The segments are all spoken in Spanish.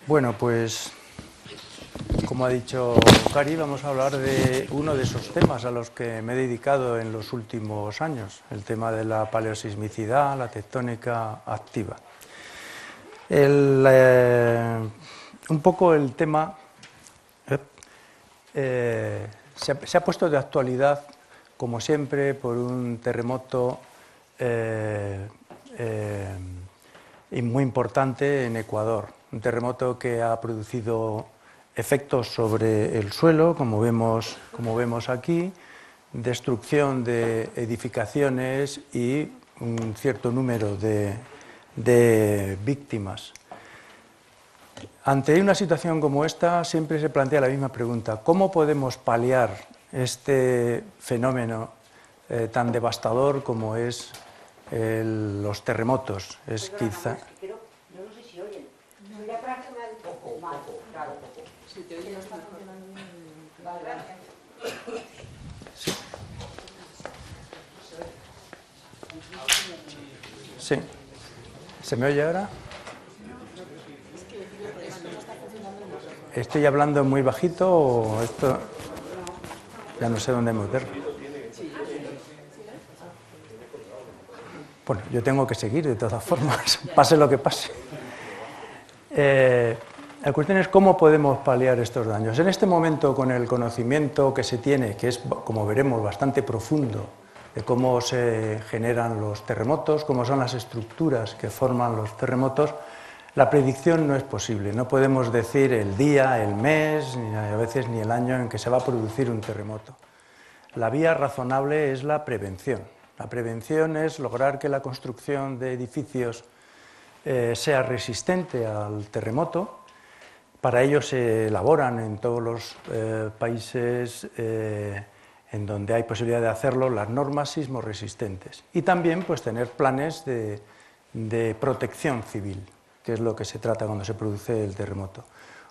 Bueno, pues como ha dicho Cari, vamos a hablar de uno de esos temas a los que me he dedicado en los últimos años, el tema de la paleosismicidad, la tectónica activa. Un poco el tema se ha puesto de actualidad, como siempre, por un terremoto muy importante en Ecuador, un terremoto que ha producido efectos sobre el suelo, como vemos aquí, destrucción de edificaciones y un cierto número de víctimas. Ante una situación como esta, siempre se plantea la misma pregunta: ¿cómo podemos paliar este fenómeno tan devastador como es los terremotos? Es quizá... Yo no sé si oyen. Soy la práctica un poco mal. Claro, poco. Si te oyen, no está funcionando bien. Vale, gracias. Sí. ¿Se me oye ahora? ¿Estoy hablando muy bajito o esto? Ya no sé dónde meterlo. Bueno, yo tengo que seguir de todas formas, pase lo que pase. La cuestión es cómo podemos paliar estos daños. En este momento, con el conocimiento que se tiene, que es, como veremos, bastante profundo, de cómo se generan los terremotos, cómo son las estructuras que forman los terremotos, la predicción no es posible. No podemos decir el día, el mes, ni a veces ni el año en que se va a producir un terremoto. La vía razonable es la prevención. La prevención es lograr que la construcción de edificios sea resistente al terremoto. Para ello se elaboran en todos los países en donde hay posibilidad de hacerlo las normas sismorresistentes. Y también pues, tener planes de protección civil, que es lo que se trata cuando se produce el terremoto.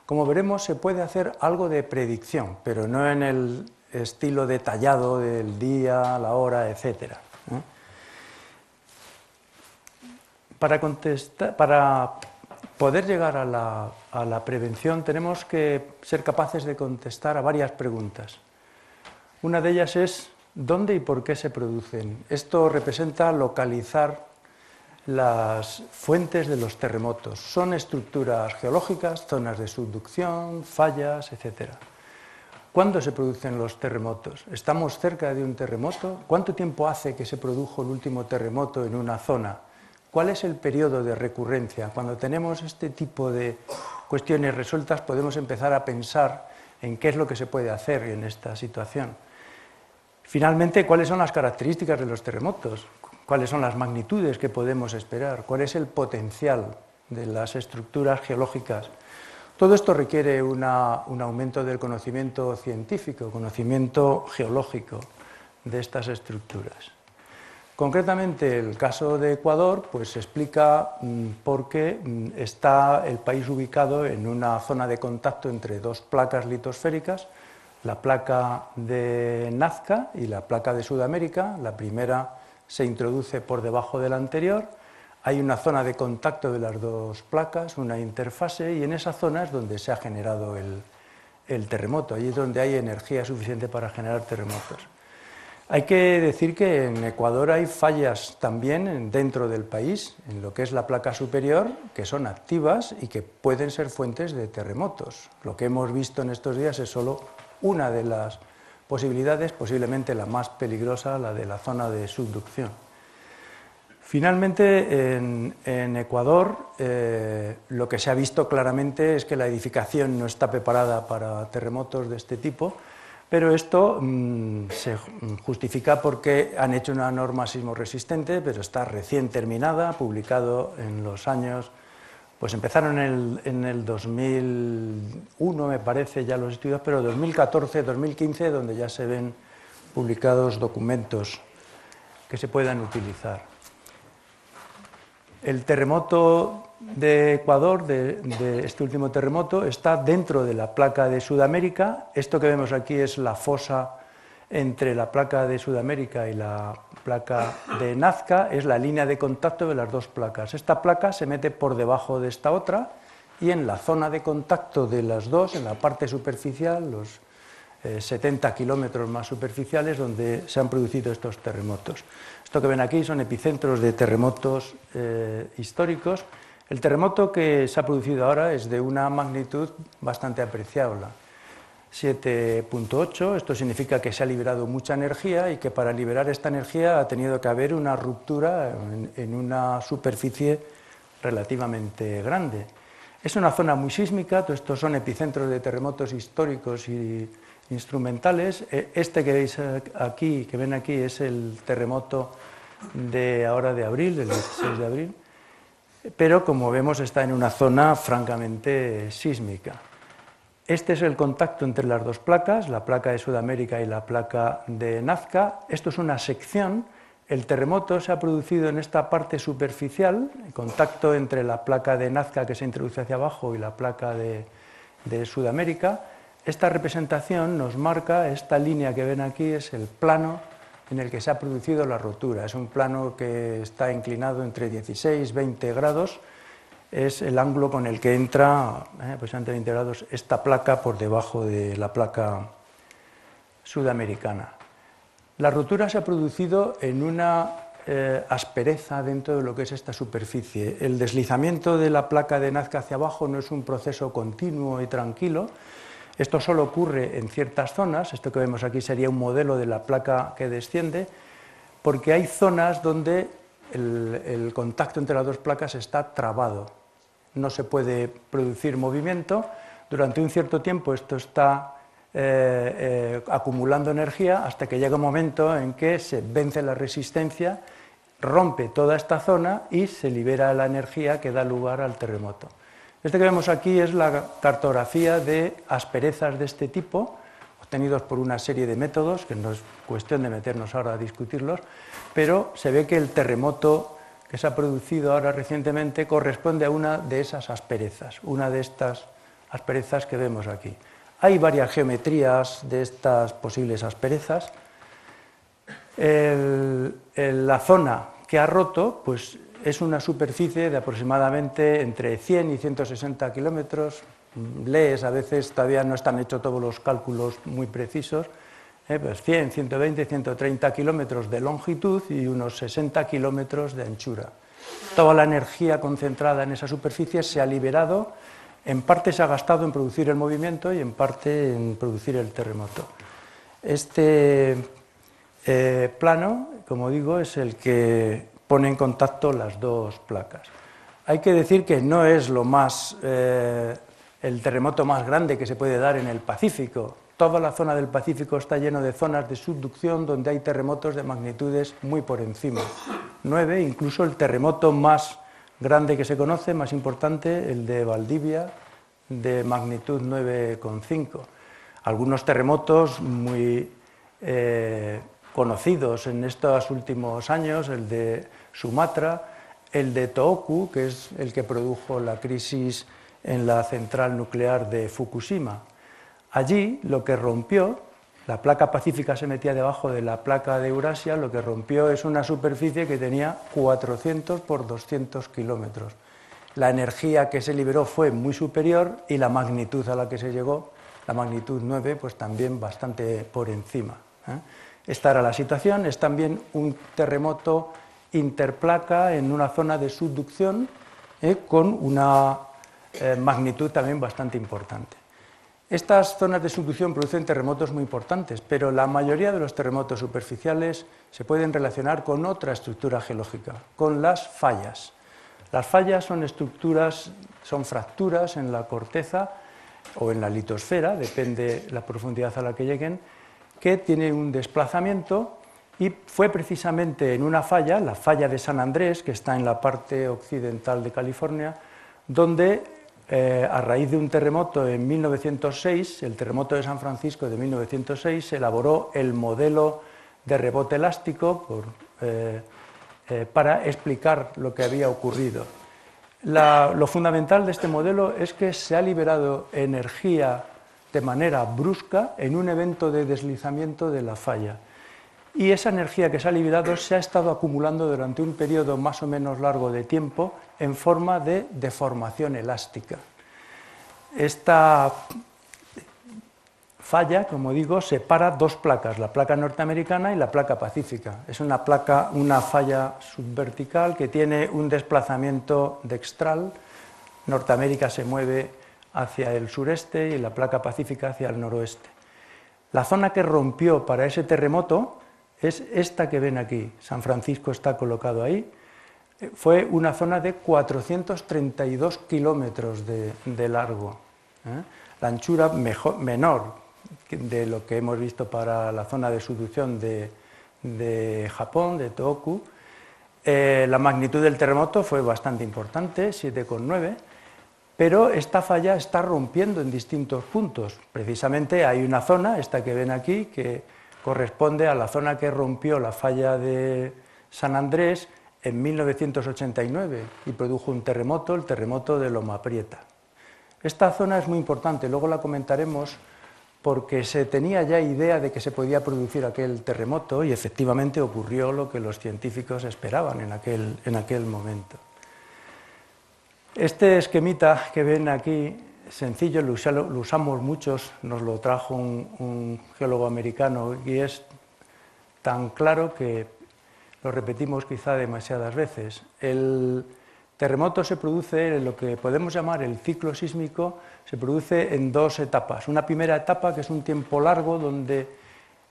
Como veremos, se puede hacer algo de predicción, pero no en el estilo detallado del día, la hora, etc. Para poder llegar a la prevención tenemos que ser capaces de contestar a varias preguntas. Una de ellas es ¿dónde y por qué se producen? Esto representa localizar las fuentes de los terremotos. Son estructuras geológicas, zonas de subducción, fallas, etc. ¿Cuándo se producen los terremotos? ¿Estamos cerca de un terremoto? ¿Cuánto tiempo hace que se produjo el último terremoto en una zona? ¿Cuál es el periodo de recurrencia? Cuando tenemos este tipo de cuestiones resueltas podemos empezar a pensar en qué es lo que se puede hacer en esta situación. Finalmente, ¿cuáles son las características de los terremotos? ¿Cuáles son las magnitudes que podemos esperar? ¿Cuál es el potencial de las estructuras geológicas? Todo esto requiere un aumento del conocimiento científico, conocimiento geológico de estas estructuras. Concretamente, el caso de Ecuador pues, explica por qué está el país ubicado en una zona de contacto entre dos placas litosféricas, la placa de Nazca y la placa de Sudamérica. La primera se introduce por debajo de la anterior, hay una zona de contacto de las dos placas, una interfase, y en esa zona es donde se ha generado el terremoto, allí es donde hay energía suficiente para generar terremotos. Hay que decir que en Ecuador hay fallas también dentro del país, en lo que es la placa superior, que son activas y que pueden ser fuentes de terremotos. Lo que hemos visto en estos días es solo una de las posibilidades, posiblemente la más peligrosa, la de la zona de subducción. Finalmente, en Ecuador, lo que se ha visto claramente es que la edificación no está preparada para terremotos de este tipo, pero esto se justifica porque han hecho una norma sismorresistente, pero está recién terminada, publicado en los años, pues empezaron en el 2001, me parece, ya los estudios, pero 2014, 2015, donde ya se ven publicados documentos que se puedan utilizar. El terremoto de Ecuador, de este último terremoto, está dentro de la placa de Sudamérica. Esto que vemos aquí es la fosa entre la placa de Sudamérica y la placa de Nazca, es la línea de contacto de las dos placas. Esta placa se mete por debajo de esta otra y en la zona de contacto de las dos, en la parte superficial, los 70 kilómetros más superficiales, donde se han producido estos terremotos. Esto que ven aquí son epicentros de terremotos históricos. El terremoto que se ha producido ahora es de una magnitud bastante apreciable, 7.8, esto significa que se ha liberado mucha energía y que para liberar esta energía ha tenido que haber una ruptura en una superficie relativamente grande. Es una zona muy sísmica, todos estos son epicentros de terremotos históricos y instrumentales. Este que veis aquí, que ven aquí, es el terremoto de ahora de abril, del 16 de abril, pero como vemos está en una zona francamente sísmica. Este es el contacto entre las dos placas, la placa de Sudamérica y la placa de Nazca. Esto es una sección. El terremoto se ha producido en esta parte superficial, el contacto entre la placa de Nazca que se introduce hacia abajo y la placa de Sudamérica. Esta representación nos marca, esta línea que ven aquí es el plano en el que se ha producido la rotura. Es un plano que está inclinado entre 16 y 20 grados. Es el ángulo con el que entra, aproximadamente 20 grados, esta placa por debajo de la placa sudamericana. La rotura se ha producido en una aspereza dentro de lo que es esta superficie. El deslizamiento de la placa de Nazca hacia abajo no es un proceso continuo y tranquilo. Esto solo ocurre en ciertas zonas. Esto que vemos aquí sería un modelo de la placa que desciende, porque hay zonas donde el contacto entre las dos placas está trabado. No se puede producir movimiento. Durante un cierto tiempo esto está acumulando energía hasta que llega un momento en que se vence la resistencia, rompe toda esta zona y se libera la energía que da lugar al terremoto. Este que vemos aquí es la cartografía de asperezas de este tipo, obtenidos por una serie de métodos, que no es cuestión de meternos ahora a discutirlos, pero se ve que el terremoto que se ha producido ahora recientemente corresponde a una de esas asperezas, una de estas asperezas que vemos aquí. Hay varias geometrías de estas posibles asperezas. La zona que ha roto pues, es una superficie de aproximadamente entre 100 y 160 kilómetros. Lees, a veces todavía no están hechos todos los cálculos muy precisos, pues 100, 120, 130 kilómetros de longitud y unos 60 kilómetros de anchura. Toda la energía concentrada en esa superficie se ha liberado. En parte se ha gastado en producir el movimiento y en parte en producir el terremoto. Este plano, como digo, es el que pone en contacto las dos placas. Hay que decir que no es el terremoto más grande que se puede dar en el Pacífico. Toda la zona del Pacífico está lleno de zonas de subducción donde hay terremotos de magnitudes muy por encima. 9, incluso el terremoto más grande que se conoce, más importante, el de Valdivia, de magnitud 9,5. Algunos terremotos muy conocidos en estos últimos años, el de Sumatra, el de Tohoku, que es el que produjo la crisis en la central nuclear de Fukushima. Allí lo que rompió, la placa pacífica se metía debajo de la placa de Eurasia, lo que rompió es una superficie que tenía 400 por 200 kilómetros. La energía que se liberó fue muy superior y la magnitud a la que se llegó, la magnitud 9, pues también bastante por encima. Esta era la situación. Es también un terremoto interplaca en una zona de subducción con una magnitud también bastante importante. Estas zonas de subducción producen terremotos muy importantes, pero la mayoría de los terremotos superficiales se pueden relacionar con otra estructura geológica, con las fallas. Las fallas son estructuras, son fracturas en la corteza o en la litosfera, depende la profundidad a la que lleguen, que tienen un desplazamiento, y fue precisamente en una falla, la falla de San Andrés, que está en la parte occidental de California, donde a raíz de un terremoto en 1906, el terremoto de San Francisco de 1906, se elaboró el modelo de rebote elástico para explicar lo que había ocurrido. Lo fundamental de este modelo es que se ha liberado energía de manera brusca en un evento de deslizamiento de la falla. Y esa energía que se ha liberado se ha estado acumulando durante un periodo más o menos largo de tiempo en forma de deformación elástica. esta falla, como digo, separa dos placas, la placa norteamericana y la placa pacífica. Es una falla subvertical que tiene un desplazamiento dextral. Norteamérica se mueve hacia el sureste y la placa pacífica hacia el noroeste. La zona que rompió para ese terremoto es esta que ven aquí. San Francisco está colocado ahí. Fue una zona de 432 kilómetros de largo. La anchura menor de lo que hemos visto para la zona de subducción de Japón, de Tohoku. La magnitud del terremoto fue bastante importante, 7,9, pero esta falla está rompiendo en distintos puntos. Precisamente hay una zona, esta que ven aquí, que corresponde a la zona que rompió la falla de San Andrés en 1989 y produjo un terremoto, el terremoto de Loma Prieta. Esta zona es muy importante, luego la comentaremos, porque se tenía ya idea de que se podía producir aquel terremoto y efectivamente ocurrió lo que los científicos esperaban en aquel momento. Este esquemita que ven aquí, sencillo, lo usamos muchos, nos lo trajo un geólogo americano y es tan claro que lo repetimos quizá demasiadas veces. El terremoto se produce, lo que podemos llamar el ciclo sísmico, se produce en dos etapas. Una primera etapa que es un tiempo largo donde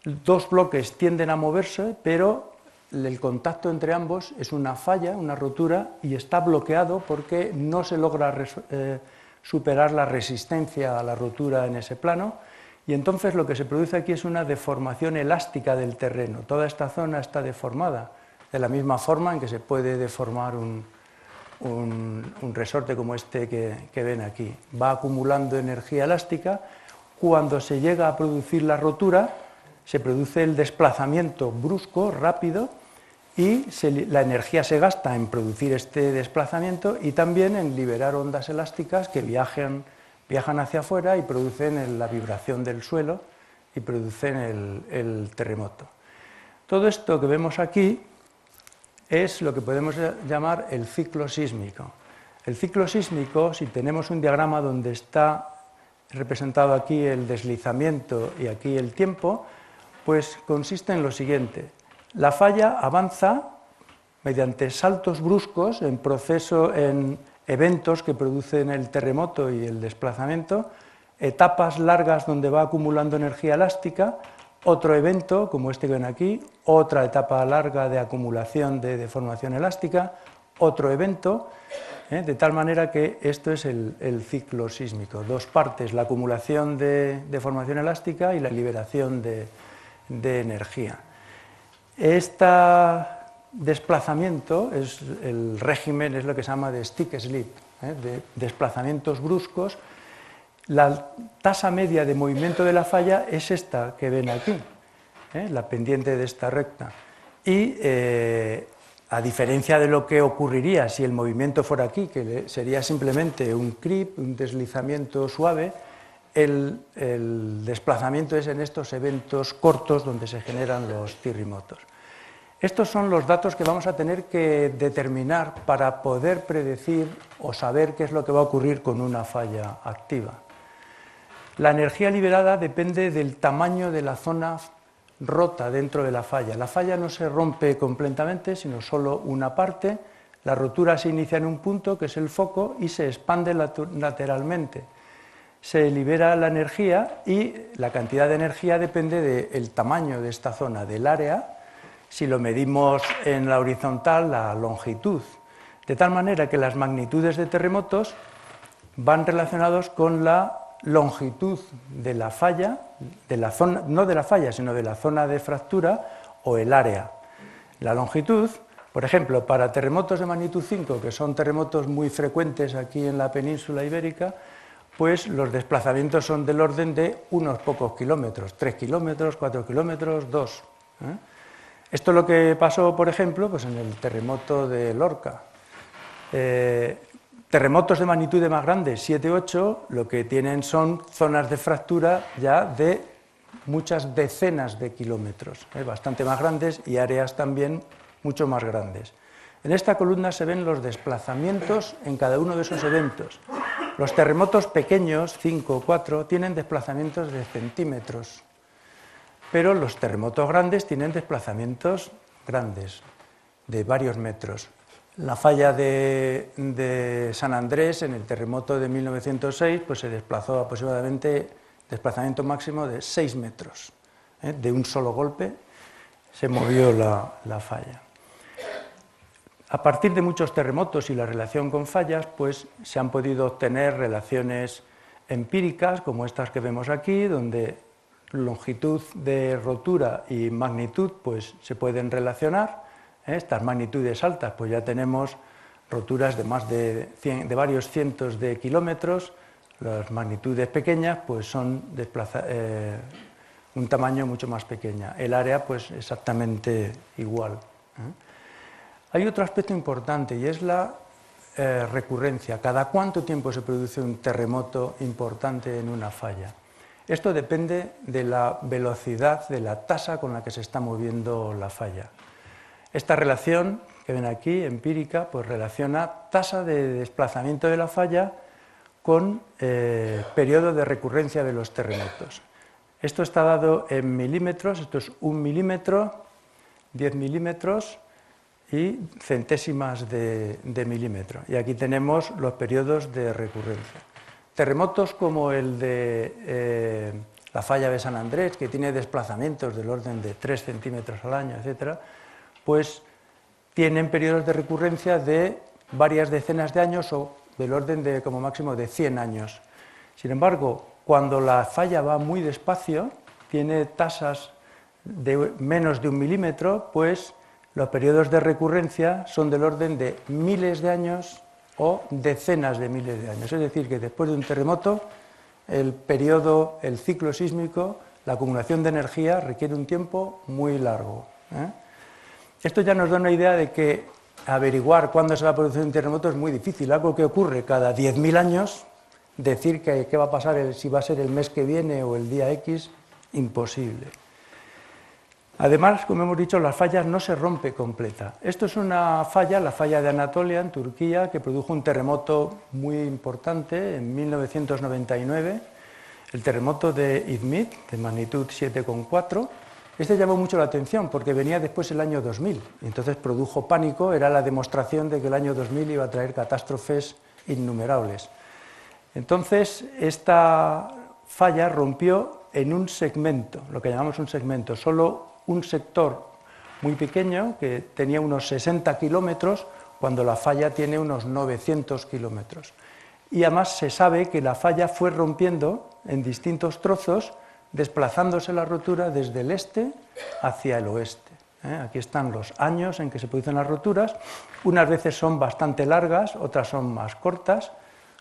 dos bloques tienden a moverse, pero el contacto entre ambos es una falla, una rotura, y está bloqueado porque no se logra superar la resistencia a la rotura en ese plano, y entonces lo que se produce aquí es una deformación elástica del terreno. Toda esta zona está deformada, de la misma forma en que se puede deformar un resorte como este que ven aquí. Va acumulando energía elástica. Cuando se llega a producir la rotura, se produce el desplazamiento brusco, rápido, y la energía se gasta en producir este desplazamiento y también en liberar ondas elásticas que viajan hacia afuera y producen la vibración del suelo y producen el terremoto. Todo esto que vemos aquí es lo que podemos llamar el ciclo sísmico. El ciclo sísmico, si tenemos un diagrama donde está representado aquí el deslizamiento y aquí el tiempo, pues consiste en lo siguiente. La falla avanza mediante saltos bruscos en eventos que producen el terremoto y el desplazamiento, etapas largas donde va acumulando energía elástica, otro evento, como este que ven aquí, otra etapa larga de acumulación de deformación elástica, otro evento, de tal manera que esto es el ciclo sísmico. Dos partes, la acumulación de deformación elástica y la liberación de energía. Este desplazamiento es el régimen, es lo que se llama de stick slip, de desplazamientos bruscos. La tasa media de movimiento de la falla es esta que ven aquí, la pendiente de esta recta. Y a diferencia de lo que ocurriría si el movimiento fuera aquí, que sería simplemente un creep, un deslizamiento suave, el desplazamiento es en estos eventos cortos donde se generan los terremotos. Estos son los datos que vamos a tener que determinar para poder predecir o saber qué es lo que va a ocurrir con una falla activa. La energía liberada depende del tamaño de la zona rota dentro de la falla. La falla no se rompe completamente, sino solo una parte. La rotura se inicia en un punto, que es el foco, y se expande lateralmente. Se libera la energía y la cantidad de energía depende del tamaño de esta zona, del área. Si lo medimos en la horizontal, la longitud. De tal manera que las magnitudes de terremotos van relacionados con la longitud de la falla, no de la falla, sino de la zona de fractura o el área. La longitud, por ejemplo, para terremotos de magnitud 5, que son terremotos muy frecuentes aquí en la península ibérica, pues los desplazamientos son del orden de unos pocos kilómetros, 3 kilómetros, 4 kilómetros, 2. Esto es lo que pasó, por ejemplo, pues en el terremoto de Lorca. Terremotos de magnitudes más grandes, 7, 8, lo que tienen son zonas de fractura ya de muchas decenas de kilómetros, bastante más grandes y áreas también mucho más grandes. En esta columna se ven los desplazamientos en cada uno de esos eventos. Los terremotos pequeños, 5 o 4, tienen desplazamientos de centímetros, pero los terremotos grandes tienen desplazamientos grandes, de varios metros. La falla de San Andrés, en el terremoto de 1906, pues se desplazó aproximadamente, desplazamiento máximo de 6 metros. De un solo golpe se movió la falla. A partir de muchos terremotos y la relación con fallas, pues se han podido obtener relaciones empíricas, como estas que vemos aquí, donde longitud de rotura y magnitud pues, se pueden relacionar. Estas magnitudes altas, pues ya tenemos roturas de más de varios cientos de kilómetros. Las magnitudes pequeñas pues, son un tamaño mucho más pequeño. El área, pues exactamente igual. Hay otro aspecto importante y es la recurrencia. ¿Cada cuánto tiempo se produce un terremoto importante en una falla? Esto depende de la velocidad, de la tasa con la que se está moviendo la falla. Esta relación que ven aquí, empírica, pues relaciona tasa de desplazamiento de la falla con periodo de recurrencia de los terremotos. Esto está dado en milímetros, esto es 1 milímetro, 10 milímetros y centésimas de milímetro. Y aquí tenemos los periodos de recurrencia. Terremotos como el de la falla de San Andrés, que tiene desplazamientos del orden de 3 centímetros al año, etc., pues tienen periodos de recurrencia de varias decenas de años o del orden de como máximo de 100 años. Sin embargo, cuando la falla va muy despacio, tiene tasas de menos de 1 milímetro, pues los periodos de recurrencia son del orden de miles de años o decenas de miles de años. Es decir, que después de un terremoto, el ciclo sísmico, la acumulación de energía requiere un tiempo muy largo. Esto ya nos da una idea de que averiguar cuándo se va a producir un terremoto es muy difícil. Algo que ocurre cada 10.000 años, decir qué va a pasar, si va a ser el mes que viene o el día X, imposible. Además, como hemos dicho, las fallas no se rompe completa. Esto es una falla, la falla de Anatolia, en Turquía, que produjo un terremoto muy importante en 1999, el terremoto de İzmit, de magnitud 7,4. Este llamó mucho la atención porque venía después el año 2000, entonces produjo pánico, era la demostración de que el año 2000 iba a traer catástrofes innumerables. Entonces, esta falla rompió en un segmento, lo que llamamos un segmento, solo un sector muy pequeño, que tenía unos 60 kilómetros, cuando la falla tiene unos 900 kilómetros. Y además se sabe que la falla fue rompiendo en distintos trozos, desplazándose la rotura desde el este hacia el oeste. Aquí están los años en que se producen las roturas, unas veces son bastante largas, otras son más cortas,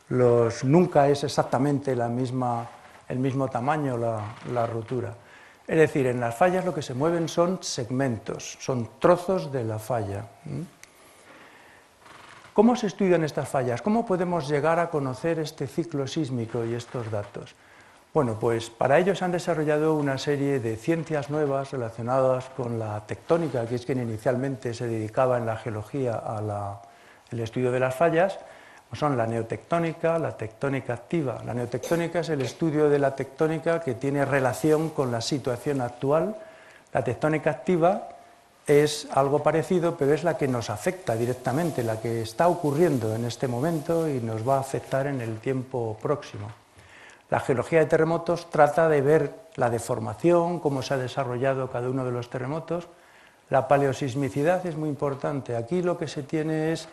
nunca es exactamente el mismo tamaño la rotura. Es decir, en las fallas lo que se mueven son segmentos, son trozos de la falla. ¿Cómo se estudian estas fallas? ¿Cómo podemos llegar a conocer este ciclo sísmico y estos datos? Bueno, pues para ello se han desarrollado una serie de ciencias nuevas relacionadas con la tectónica, que es quien inicialmente se dedicaba en la geología al estudio de las fallas. Son la neotectónica, la tectónica activa. La neotectónica es el estudio de la tectónica que tiene relación con la situación actual. La tectónica activa es algo parecido, pero es la que nos afecta directamente, la que está ocurriendo en este momento y nos va a afectar en el tiempo próximo. La geología de terremotos trata de ver la deformación, cómo se ha desarrollado cada uno de los terremotos. La paleosismicidad es muy importante. Aquí lo que se tiene es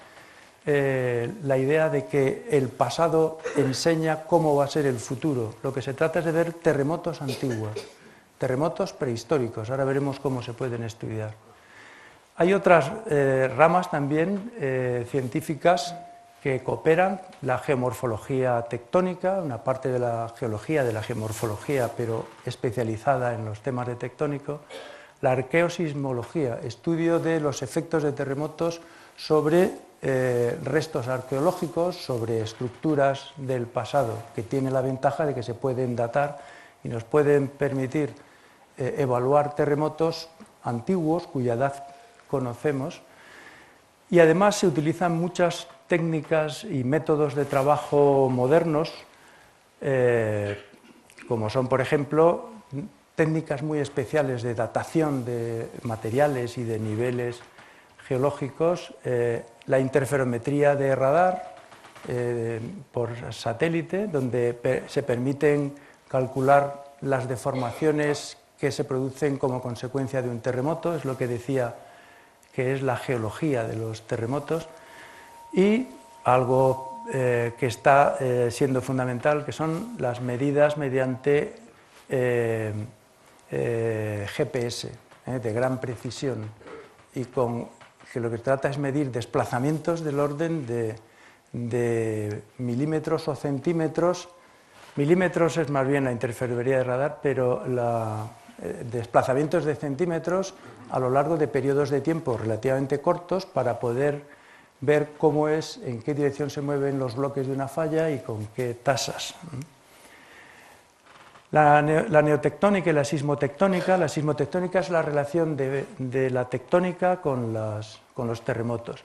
la idea de que el pasado enseña cómo va a ser el futuro. Lo que se trata es de ver terremotos antiguos, terremotos prehistóricos. Ahora veremos cómo se pueden estudiar. Hay otras ramas también científicas que cooperan, la geomorfología tectónica, una parte de la geología, de la geomorfología, pero especializada en los temas de tectónico, la arqueosismología, estudio de los efectos de terremotos sobre restos arqueológicos, sobre estructuras del pasado, que tiene la ventaja de que se pueden datar y nos pueden permitir evaluar terremotos antiguos cuya edad conocemos. Y además se utilizan muchas técnicas y métodos de trabajo modernos, como son, por ejemplo, técnicas muy especiales de datación de materiales y de niveles geológicos, la interferometría de radar por satélite, donde se permiten calcular las deformaciones que se producen como consecuencia de un terremoto, es lo que decía que es la geología de los terremotos, y algo que está siendo fundamental, que son las medidas mediante GPS, de gran precisión, y que lo que trata es medir desplazamientos del orden de milímetros o centímetros. Milímetros es más bien la interferometría de radar, pero desplazamientos de centímetros a lo largo de periodos de tiempo relativamente cortos para poder ver cómo es, en qué dirección se mueven los bloques de una falla y con qué tasas. La neotectónica y la sismotectónica. La sismotectónica es la relación de la tectónica con los terremotos.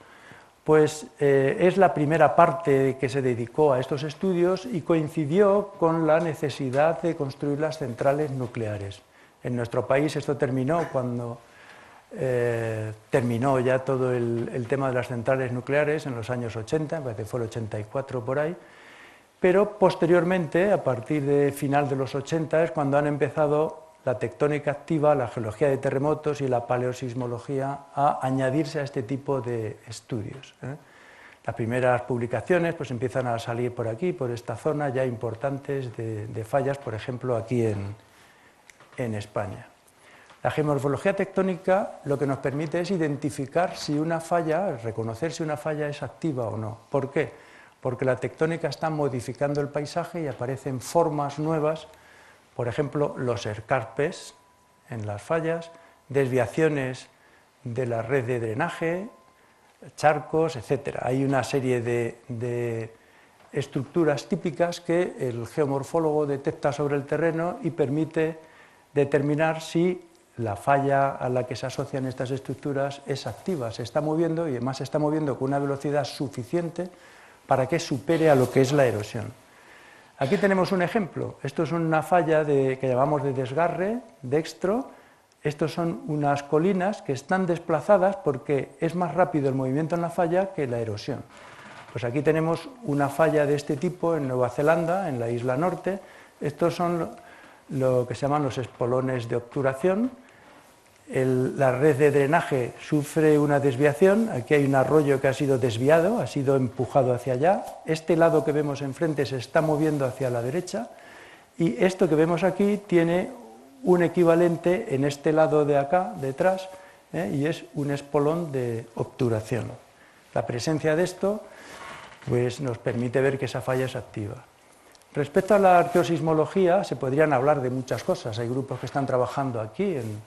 Pues es la primera parte que se dedicó a estos estudios y coincidió con la necesidad de construir las centrales nucleares. En nuestro país esto terminó cuando terminó ya todo el tema de las centrales nucleares en los años 80, me parece que fue el 84 por ahí, pero posteriormente, a partir de final de los 80, es cuando han empezado la tectónica activa, la geología de terremotos y la paleosismología a añadirse a este tipo de estudios. Las primeras publicaciones pues empiezan a salir por aquí, por esta zona, ya importantes de fallas, por ejemplo, aquí en España. La geomorfología tectónica lo que nos permite es identificar si una falla, reconocer si una falla es activa o no. ¿Por qué? Porque la tectónica está modificando el paisaje y aparecen formas nuevas, por ejemplo, los escarpes en las fallas, desviaciones de la red de drenaje, charcos, etc. Hay una serie de estructuras típicas que el geomorfólogo detecta sobre el terreno y permite determinar si la falla a la que se asocian estas estructuras es activa, se está moviendo y además se está moviendo con una velocidad suficiente para que supere a lo que es la erosión. Aquí tenemos un ejemplo. Esto es una falla que llamamos de desgarre, dextro. Estos son unas colinas que están desplazadas porque es más rápido el movimiento en la falla que la erosión. Pues aquí tenemos una falla de este tipo en Nueva Zelanda, en la isla norte. Estos son lo que se llaman los espolones de obturación. La red de drenaje sufre una desviación, aquí hay un arroyo que ha sido desviado, ha sido empujado hacia allá, este lado que vemos enfrente se está moviendo hacia la derecha y esto que vemos aquí tiene un equivalente en este lado de acá, detrás, y es un espolón de obturación. La presencia de esto pues, nos permite ver que esa falla es activa. Respecto a la arqueosismología se podrían hablar de muchas cosas, hay grupos que están trabajando aquí en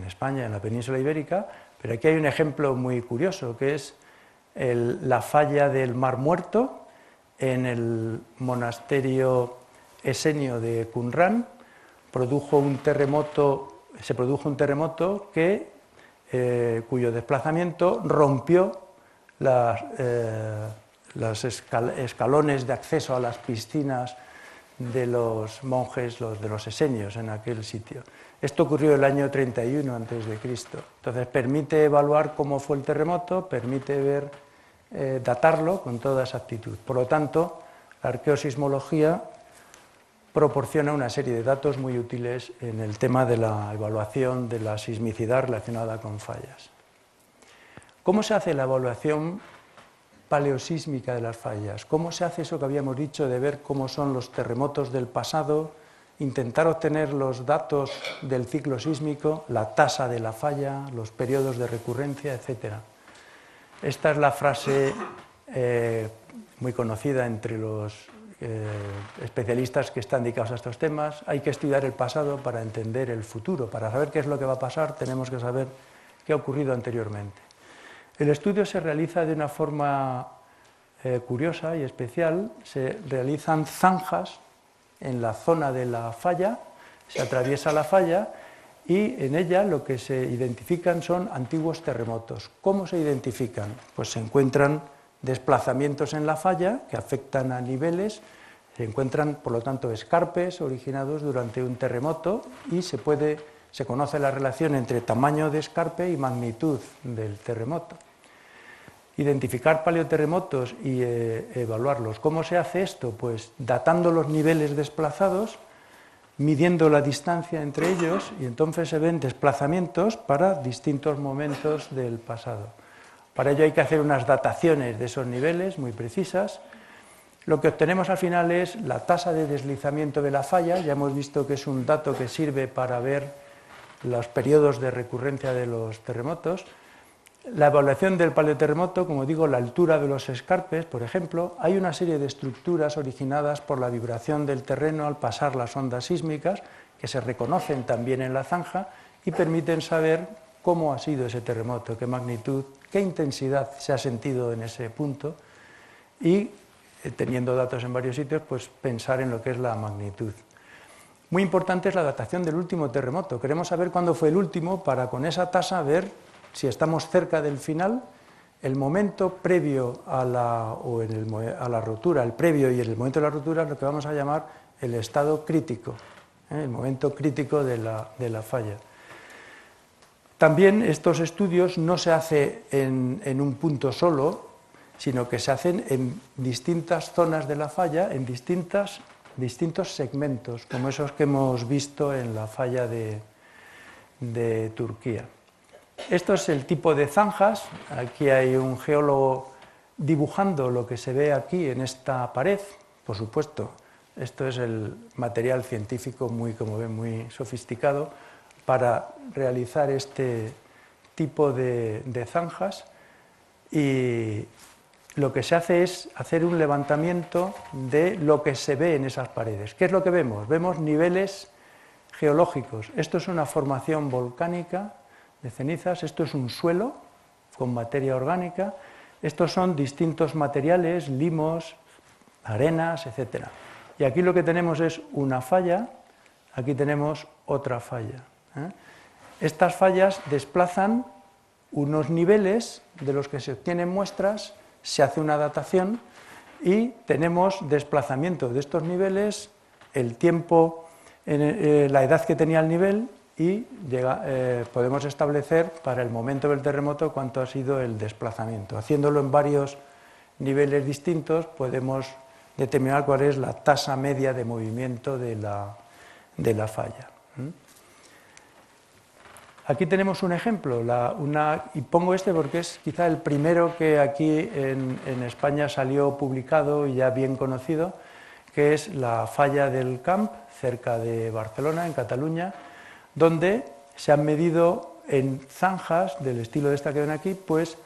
España, en la península ibérica, pero aquí hay un ejemplo muy curioso, que es la falla del Mar Muerto en el monasterio esenio de Qumran. Se produjo un terremoto cuyo desplazamiento rompió los escalones de acceso a las piscinas de los monjes, de los esenios en aquel sitio. Esto ocurrió el año 31 a.C. Entonces permite evaluar cómo fue el terremoto, permite datarlo con toda exactitud. Por lo tanto, la arqueosismología proporciona una serie de datos muy útiles en el tema de la evaluación de la sismicidad relacionada con fallas. ¿Cómo se hace la evaluación paleosísmica de las fallas? ¿Cómo se hace eso que habíamos dicho de ver cómo son los terremotos del pasado, intentar obtener los datos del ciclo sísmico, la tasa de la falla, los periodos de recurrencia, etcétera? Esta es la frase muy conocida entre los especialistas que están dedicados a estos temas: hay que estudiar el pasado para entender el futuro. Para saber qué es lo que va a pasar tenemos que saber qué ha ocurrido anteriormente. El estudio se realiza de una forma curiosa y especial. Se realizan zanjas en la zona de la falla, se atraviesa la falla y en ella lo que se identifican son antiguos terremotos. ¿Cómo se identifican? Pues se encuentran desplazamientos en la falla que afectan a niveles, se encuentran por lo tanto escarpes originados durante un terremoto y se conoce la relación entre tamaño de escarpe y magnitud del terremoto. Identificar paleoterremotos y evaluarlos. ¿Cómo se hace esto? Pues datando los niveles desplazados, midiendo la distancia entre ellos, y entonces se ven desplazamientos para distintos momentos del pasado. Para ello hay que hacer unas dataciones de esos niveles muy precisas. Lo que obtenemos al final es la tasa de deslizamiento de la falla. Ya hemos visto que es un dato que sirve para ver los periodos de recurrencia de los terremotos. La evaluación del paleoterremoto, como digo, la altura de los escarpes, por ejemplo. Hay una serie de estructuras originadas por la vibración del terreno al pasar las ondas sísmicas, que se reconocen también en la zanja y permiten saber cómo ha sido ese terremoto, qué magnitud, qué intensidad se ha sentido en ese punto y, teniendo datos en varios sitios, pues pensar en lo que es la magnitud. Muy importante es la datación del último terremoto. Queremos saber cuándo fue el último para con esa tasa ver si estamos cerca del final, el momento previo a la rotura, el previo y el momento de la rotura es lo que vamos a llamar el estado crítico, el momento crítico de la falla. También estos estudios no se hacen en un punto solo, sino que se hacen en distintas zonas de la falla, en distintos segmentos, como esos que hemos visto en la falla de Turquía. Esto es el tipo de zanjas. Aquí hay un geólogo dibujando lo que se ve aquí en esta pared. Por supuesto, esto es el material científico como ven, muy sofisticado para realizar este tipo de zanjas, y lo que se hace es hacer un levantamiento de lo que se ve en esas paredes. ¿Qué es lo que vemos? Vemos niveles geológicos. Esto es una formación volcánica de cenizas, esto es un suelo con materia orgánica, estos son distintos materiales, limos, arenas, etc. Y aquí lo que tenemos es una falla, aquí tenemos otra falla. Estas fallas desplazan unos niveles de los que se obtienen muestras, se hace una datación y tenemos desplazamiento de estos niveles, el tiempo, la edad que tenía el nivel, y podemos establecer para el momento del terremoto cuánto ha sido el desplazamiento. Haciéndolo en varios niveles distintos podemos determinar cuál es la tasa media de movimiento de la falla. Aquí tenemos un ejemplo, y pongo este porque es quizá el primero que aquí en España salió publicado y ya bien conocido, que es la falla del Camp, cerca de Barcelona, en Cataluña, donde se han medido en zanjas del estilo de esta que ven aquí, pues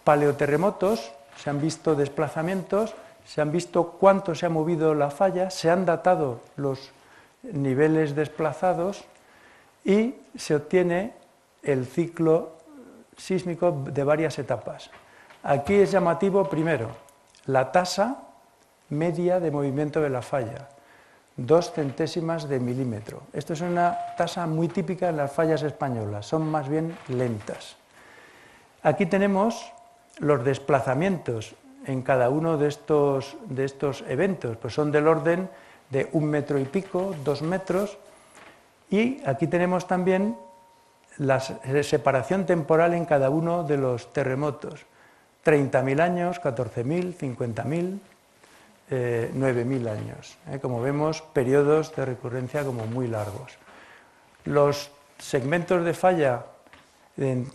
paleoterremotos, se han visto desplazamientos, se han visto cuánto se ha movido la falla, se han datado los niveles desplazados y se obtiene el ciclo sísmico de varias etapas. Aquí es llamativo, primero, la tasa media de movimiento de la falla, 2 centésimas de milímetro. Esto es una tasa muy típica en las fallas españolas, son más bien lentas. Aquí tenemos los desplazamientos en cada uno de estos eventos, pues son del orden de 1 metro y pico, 2 metros, y aquí tenemos también la separación temporal en cada uno de los terremotos, 30.000 años, 14.000, 50.000, 9.000 años. Como vemos, periodos de recurrencia como muy largos. Los segmentos de falla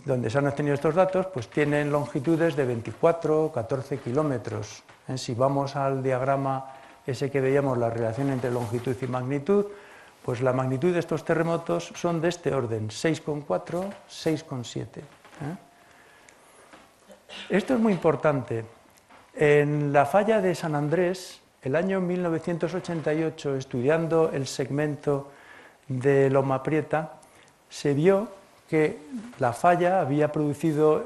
donde se han obtenido estos datos pues tienen longitudes de 24 o 14 kilómetros. Si vamos al diagrama ese que veíamos, la relación entre longitud y magnitud, pues la magnitud de estos terremotos son de este orden, 6,4, 6,7. Esto es muy importante. En la falla de San Andrés, el año 1988, estudiando el segmento de Loma Prieta, se vio que la falla había producido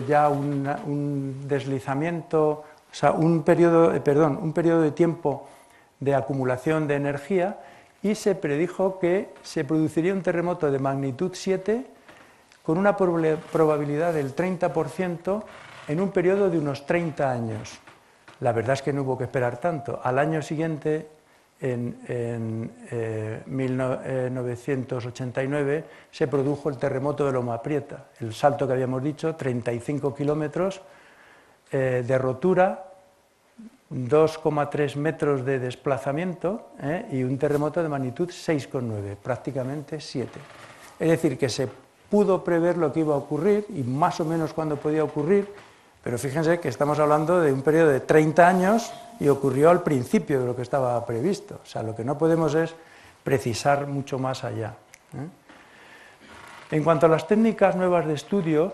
ya un deslizamiento, o sea, un periodo de tiempo de acumulación de energía y se predijo que se produciría un terremoto de magnitud 7 con una probabilidad del 30% en un periodo de unos 30 años. La verdad es que no hubo que esperar tanto. Al año siguiente, en 1989, se produjo el terremoto de Loma Prieta, el salto que habíamos dicho, 35 kilómetros de rotura, 2,3 metros de desplazamiento y un terremoto de magnitud 6,9, prácticamente 7. Es decir, que se pudo prever lo que iba a ocurrir y más o menos cuándo podía ocurrir, pero fíjense que estamos hablando de un periodo de 30 años y ocurrió al principio de lo que estaba previsto. O sea, lo que no podemos es precisar mucho más allá. En cuanto a las técnicas nuevas de estudio,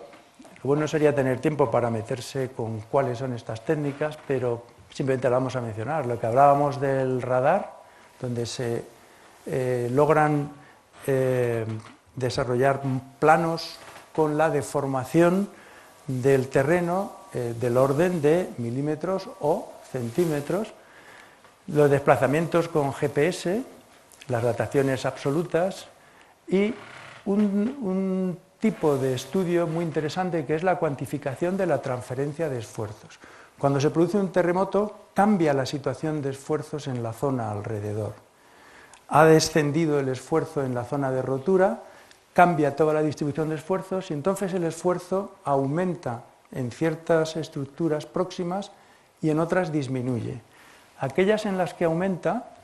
lo bueno sería tener tiempo para meterse con cuáles son estas técnicas, pero simplemente lo vamos a mencionar. Lo que hablábamos del radar, donde se logran desarrollar planos con la deformación del terreno del orden de milímetros o centímetros, los desplazamientos con GPS, las dataciones absolutas y un tipo de estudio muy interesante que es la cuantificación de la transferencia de esfuerzos. Cuando se produce un terremoto, cambia la situación de esfuerzos en la zona alrededor. Ha descendido el esfuerzo en la zona de rotura, cambia toda la distribución de esfuerzos y entonces el esfuerzo aumenta en ciertas estructuras próximas y en otras disminuye. Aquellas en las que aumenta,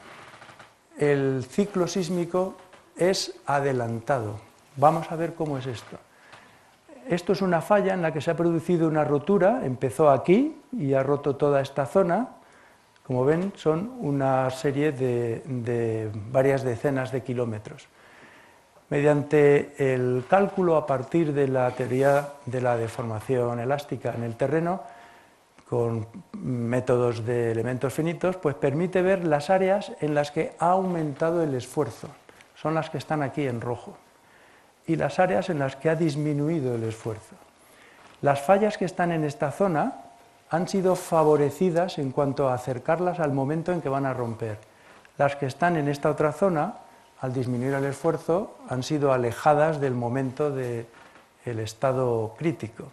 el ciclo sísmico es adelantado. Vamos a ver cómo es esto. Esto es una falla en la que se ha producido una rotura, empezó aquí y ha roto toda esta zona. Como ven, son una serie de varias decenas de kilómetros. Mediante el cálculo a partir de la teoría de la deformación elástica en el terreno, con métodos de elementos finitos, pues permite ver las áreas en las que ha aumentado el esfuerzo. Son las que están aquí en rojo. Y las áreas en las que ha disminuido el esfuerzo. Las fallas que están en esta zona han sido favorecidas en cuanto a acercarlas al momento en que van a romper. Las que están en esta otra zona, al disminuir el esfuerzo, han sido alejadas del momento del estado crítico.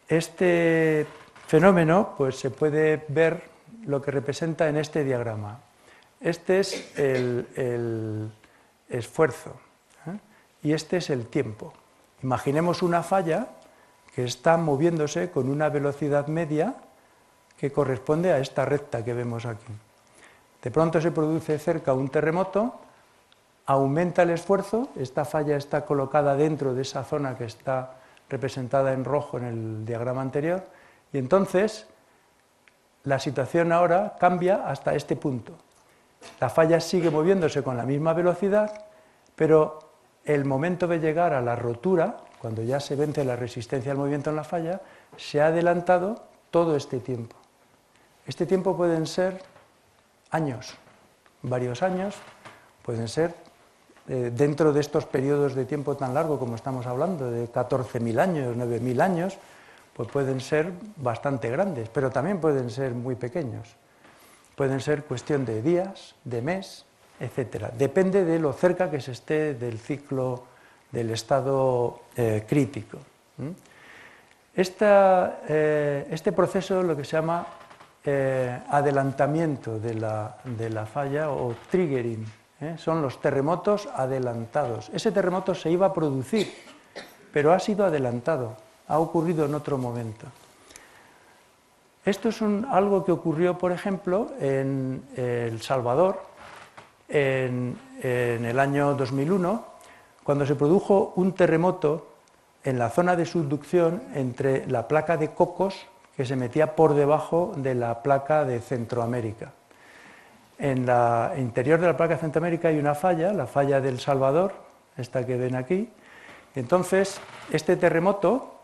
Este fenómeno pues, se puede ver lo que representa en este diagrama. Este es el esfuerzo y este es el tiempo. Imaginemos una falla que está moviéndose con una velocidad media que corresponde a esta recta que vemos aquí. De pronto se produce cerca un terremoto, aumenta el esfuerzo, esta falla está colocada dentro de esa zona que está representada en rojo en el diagrama anterior, y entonces la situación ahora cambia hasta este punto. La falla sigue moviéndose con la misma velocidad, pero el momento de llegar a la rotura, cuando ya se vence la resistencia al movimiento en la falla, se ha adelantado todo este tiempo. Este tiempo pueden ser años, varios años, pueden ser dentro de estos periodos de tiempo tan largo como estamos hablando, de 14.000 años, 9.000 años, pues pueden ser bastante grandes, pero también pueden ser muy pequeños. Pueden ser cuestión de días, de mes, etc. Depende de lo cerca que se esté del ciclo del estado crítico. Este proceso, lo que se llama adelantamiento de la falla o triggering, son los terremotos adelantados. Ese terremoto se iba a producir, pero ha sido adelantado, ha ocurrido en otro momento. Esto es algo que ocurrió, por ejemplo, en El Salvador en el año 2001, cuando se produjo un terremoto en la zona de subducción entre la placa de Cocos, que se metía por debajo de la placa de Centroamérica. En el interior de la placa de Centroamérica hay una falla, la falla del Salvador, esta que ven aquí. Entonces, este terremoto,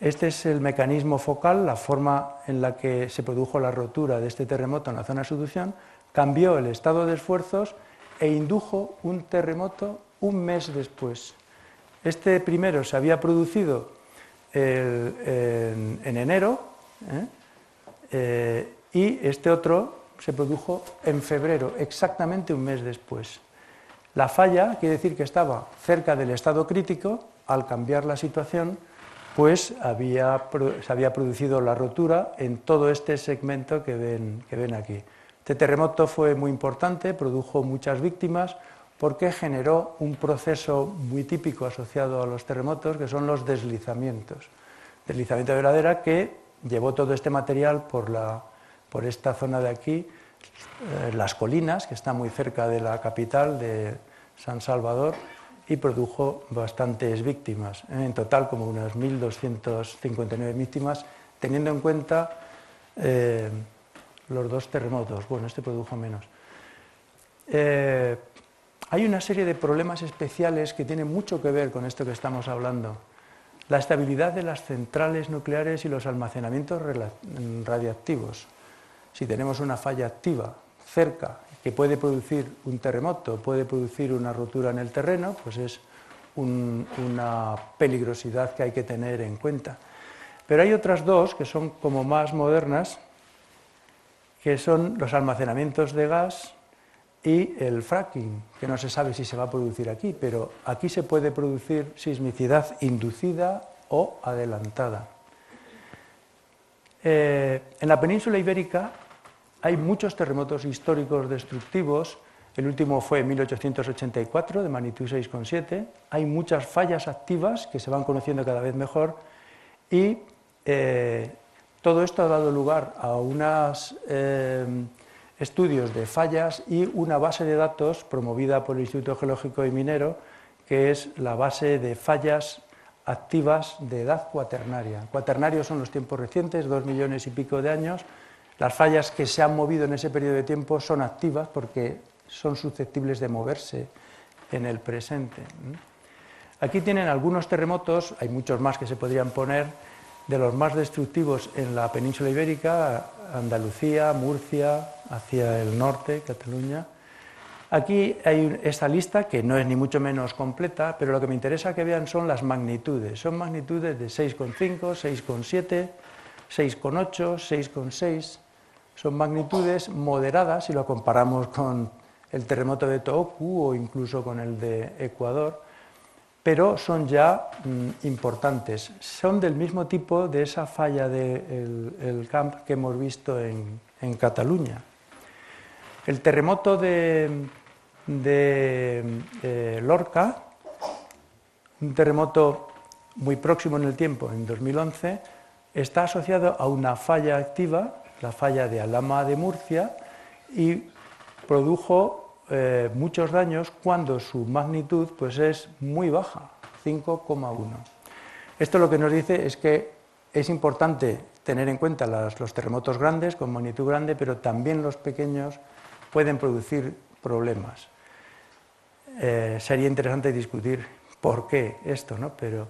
este es el mecanismo focal, la forma en la que se produjo la rotura de este terremoto en la zona de subducción, cambió el estado de esfuerzos e indujo un terremoto un mes después. Este primero se había producido en enero y este otro se produjo en febrero, exactamente un mes después. La falla quiere decir que estaba cerca del estado crítico. Al cambiar la situación, pues se había producido la rotura en todo este segmento que ven aquí. Este terremoto fue muy importante, produjo muchas víctimas, porque generó un proceso muy típico asociado a los terremotos, que son los deslizamientos. Deslizamiento de ladera que llevó todo este material por esta zona de aquí, las colinas, que está muy cerca de la capital de San Salvador, y produjo bastantes víctimas, en total como unas 1.259 víctimas, teniendo en cuenta los dos terremotos. Bueno, este produjo menos. Hay una serie de problemas especiales que tienen mucho que ver con esto que estamos hablando. La estabilidad de las centrales nucleares y los almacenamientos radiactivos. Si tenemos una falla activa cerca que puede producir un terremoto, puede producir una rotura en el terreno, pues es una peligrosidad que hay que tener en cuenta. Pero hay otras dos que son como más modernas, que son los almacenamientos de gas y el fracking, que no se sabe si se va a producir aquí, pero aquí se puede producir sismicidad inducida o adelantada. En la península ibérica hay muchos terremotos históricos destructivos. El último fue en 1884, de magnitud 6,7. Hay muchas fallas activas que se van conociendo cada vez mejor y todo esto ha dado lugar a unos estudios de fallas y una base de datos promovida por el Instituto Geológico y Minero, que es la base de fallas activas de edad cuaternaria. Cuaternarios son los tiempos recientes, 2 millones y pico de años. Las fallas que se han movido en ese periodo de tiempo son activas porque son susceptibles de moverse en el presente. Aquí tienen algunos terremotos, hay muchos más que se podrían poner, de los más destructivos en la península ibérica, Andalucía, Murcia, hacia el norte, Cataluña. Aquí hay esta lista, que no es ni mucho menos completa, pero lo que me interesa que vean son las magnitudes. Son magnitudes de 6,5, 6,7, 6,8, 6,6. Son magnitudes moderadas si lo comparamos con el terremoto de Tohoku o incluso con el de Ecuador, pero son ya importantes. Son del mismo tipo de esa falla del Camp que hemos visto en Cataluña. El terremoto de Lorca, un terremoto muy próximo en el tiempo, en 2011, está asociado a una falla activa, la falla de Alhama de Murcia, y produjo muchos daños cuando su magnitud pues, es muy baja, 5,1. Esto lo que nos dice es que es importante tener en cuenta los terremotos grandes, con magnitud grande, pero también los pequeños pueden producir problemas. Sería interesante discutir por qué esto, ¿no? Pero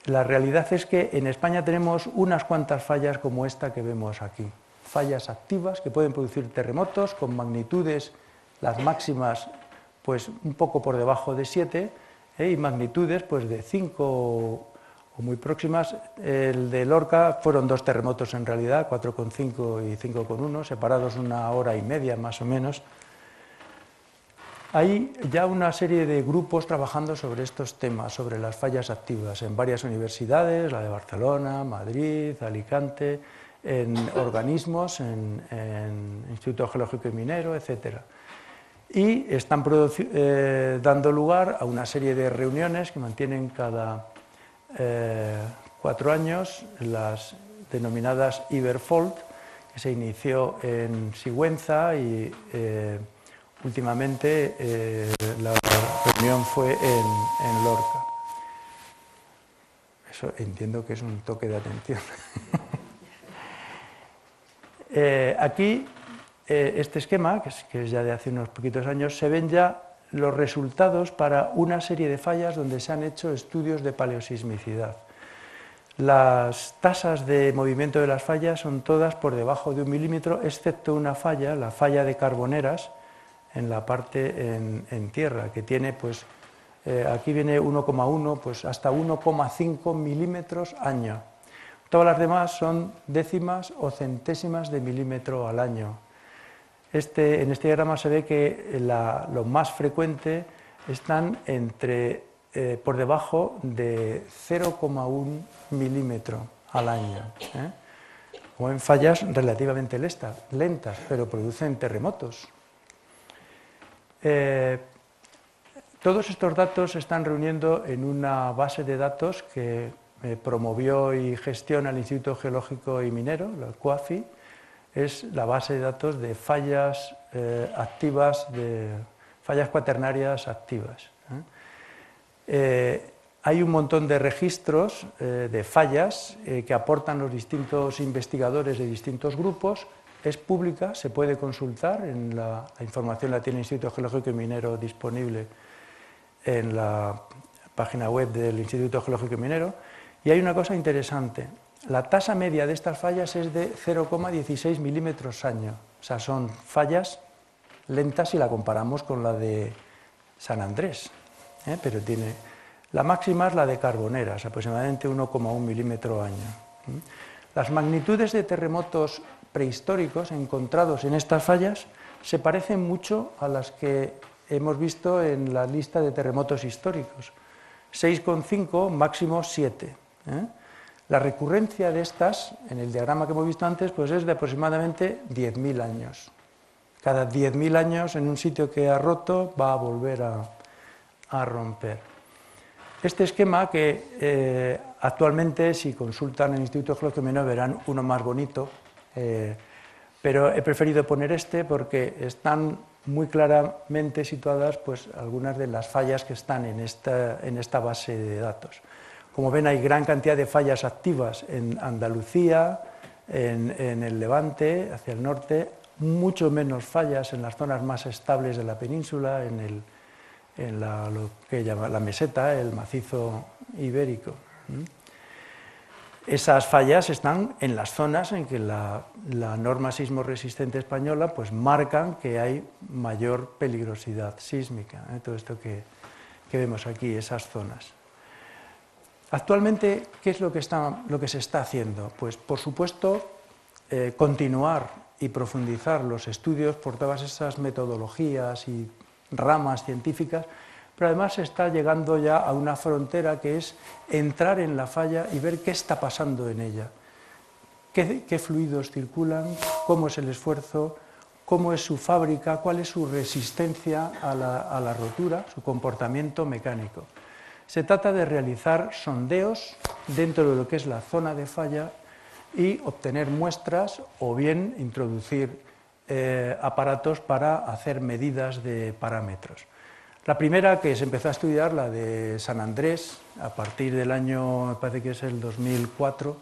la realidad es que en España tenemos unas cuantas fallas como esta que vemos aquí. Fallas activas que pueden producir terremotos con magnitudes, las máximas, pues un poco por debajo de 7, y magnitudes pues de 5 o muy próximas. El de Lorca fueron 2 terremotos en realidad, 4,5 y 5,1, separados 1 hora y media más o menos. Hay ya una serie de grupos trabajando sobre estos temas, sobre las fallas activas, en varias universidades, la de Barcelona, Madrid, Alicante, en organismos, en Instituto Geológico y Minero, etc. Y están dando lugar a una serie de reuniones que mantienen cada 4 años, las denominadas Iberfold, que se inició en Sigüenza y últimamente la reunión fue en Lorca. Eso entiendo que es un toque de atención. Aquí, este esquema, que es ya de hace unos poquitos años, se ven ya los resultados para una serie de fallas donde se han hecho estudios de paleosismicidad. Las tasas de movimiento de las fallas son todas por debajo de 1 milímetro, excepto una falla, la falla de Carboneras, en la parte en tierra, que tiene, pues, aquí viene 1,1, pues hasta 1,5 milímetros año. Todas las demás son décimas o centésimas de milímetro al año. En este diagrama se ve que lo más frecuente están por debajo de 0,1 milímetro al año, o en fallas relativamente lentas, pero producen terremotos. Todos estos datos se están reuniendo en una base de datos que promovió y gestiona el Instituto Geológico y Minero, la COAFI. Es la base de datos de fallas activas, de fallas cuaternarias activas. Hay un montón de registros de fallas que aportan los distintos investigadores de distintos grupos. Es pública, se puede consultar, la información la tiene el Instituto Geológico y Minero disponible en la página web del Instituto Geológico y Minero. Y hay una cosa interesante. La tasa media de estas fallas es de 0,16 milímetros año. O sea, son fallas lentas si la comparamos con la de San Andrés. Pero la máxima es la de Carboneras, aproximadamente 1,1 milímetro año. Las magnitudes de terremotos prehistóricos encontrados en estas fallas se parecen mucho a las que hemos visto en la lista de terremotos históricos. 6,5, máximo 7. La recurrencia de estas, en el diagrama que hemos visto antes, pues es de aproximadamente 10.000 años. Cada 10.000 años en un sitio que ha roto va a volver a romper. Este esquema que actualmente, si consultan el Instituto Geológico y Minero, verán uno más bonito, pero he preferido poner este porque están muy claramente situadas pues, algunas de las fallas que están en esta base de datos. Como ven, hay gran cantidad de fallas activas en Andalucía, en el Levante, hacia el norte, mucho menos fallas en las zonas más estables de la península, lo que llama la meseta, el macizo ibérico. Esas fallas están en las zonas en que la norma sismo-resistente española pues, marcan que hay mayor peligrosidad sísmica. Todo esto que vemos aquí, esas zonas. Actualmente, ¿qué es lo que se está haciendo? Pues, por supuesto, continuar y profundizar los estudios por todas esas metodologías y ramas científicas, pero además se está llegando ya a una frontera que es entrar en la falla y ver qué está pasando en ella, qué fluidos circulan, cómo es el esfuerzo, cómo es su fábrica, cuál es su resistencia a la rotura, su comportamiento mecánico. Se trata de realizar sondeos dentro de lo que es la zona de falla y obtener muestras o bien introducir aparatos para hacer medidas de parámetros. La primera que se empezó a estudiar, la de San Andrés, a partir del año, me parece que es el 2004,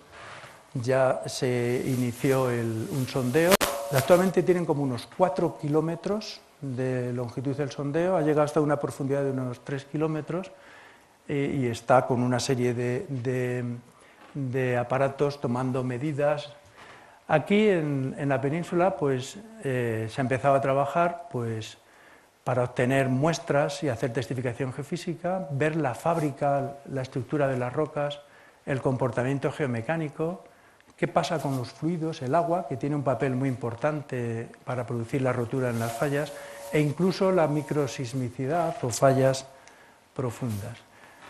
ya se inició un sondeo. Actualmente tienen como unos 4 kilómetros de longitud del sondeo, ha llegado hasta una profundidad de unos 3 kilómetros y está con una serie de aparatos tomando medidas. Aquí en la península pues, se ha empezado a trabajar pues, para obtener muestras y hacer testificación geofísica, ver la fábrica, la estructura de las rocas, el comportamiento geomecánico, qué pasa con los fluidos, el agua, que tiene un papel muy importante para producir la rotura en las fallas, e incluso la microsismicidad o fallas profundas.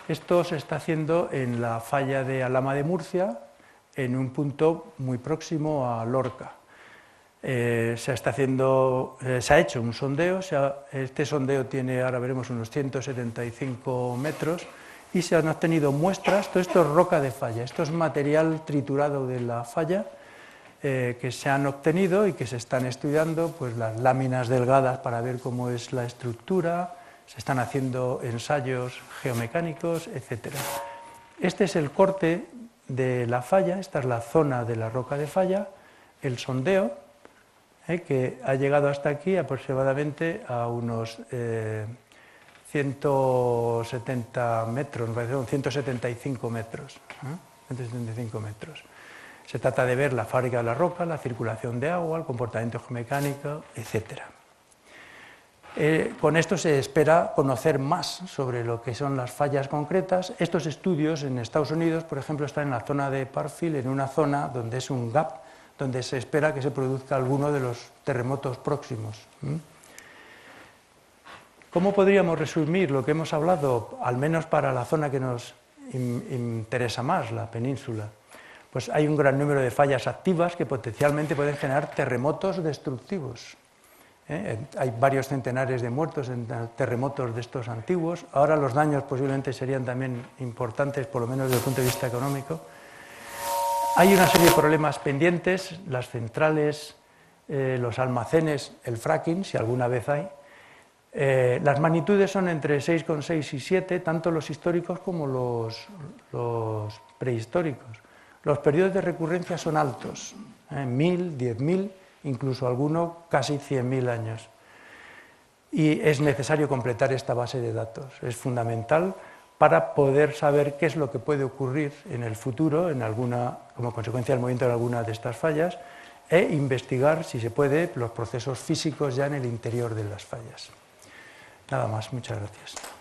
Esto se está haciendo en la falla de Alhama de Murcia, en un punto muy próximo a Lorca. Se ha hecho un sondeo, este sondeo tiene, ahora veremos, unos 175 metros, y se han obtenido muestras. Todo esto es roca de falla, esto es material triturado de la falla, que se han obtenido y que se están estudiando, pues las láminas delgadas para ver cómo es la estructura, se están haciendo ensayos geomecánicos, etc. Este es el corte de la falla, esta es la zona de la roca de falla, el sondeo, que ha llegado hasta aquí aproximadamente a unos 170 metros, 175 metros. 175 metros. Se trata de ver la fábrica de la roca, la circulación de agua, el comportamiento geomecánico, etc. Con esto se espera conocer más sobre lo que son las fallas concretas. Estos estudios en Estados Unidos, por ejemplo, están en la zona de Parkfield, en una zona donde es un gap donde se espera que se produzca alguno de los terremotos próximos. ¿Cómo podríamos resumir lo que hemos hablado, al menos para la zona que nos interesa más, la península? Pues hay un gran número de fallas activas que potencialmente pueden generar terremotos destructivos. Hay varios centenares de muertos en terremotos de estos antiguos. Ahora los daños posiblemente serían también importantes, por lo menos desde el punto de vista económico. Hay una serie de problemas pendientes, las centrales, los almacenes, el fracking, si alguna vez hay. Las magnitudes son entre 6,6 y 7, tanto los históricos como los prehistóricos. Los periodos de recurrencia son altos, 1000, 10.000, incluso alguno casi 100.000 años. Y es necesario completar esta base de datos. Es fundamental para poder saber qué es lo que puede ocurrir en el futuro, como consecuencia del movimiento de alguna de estas fallas, e investigar, si se puede, los procesos físicos ya en el interior de las fallas. Nada más, muchas gracias.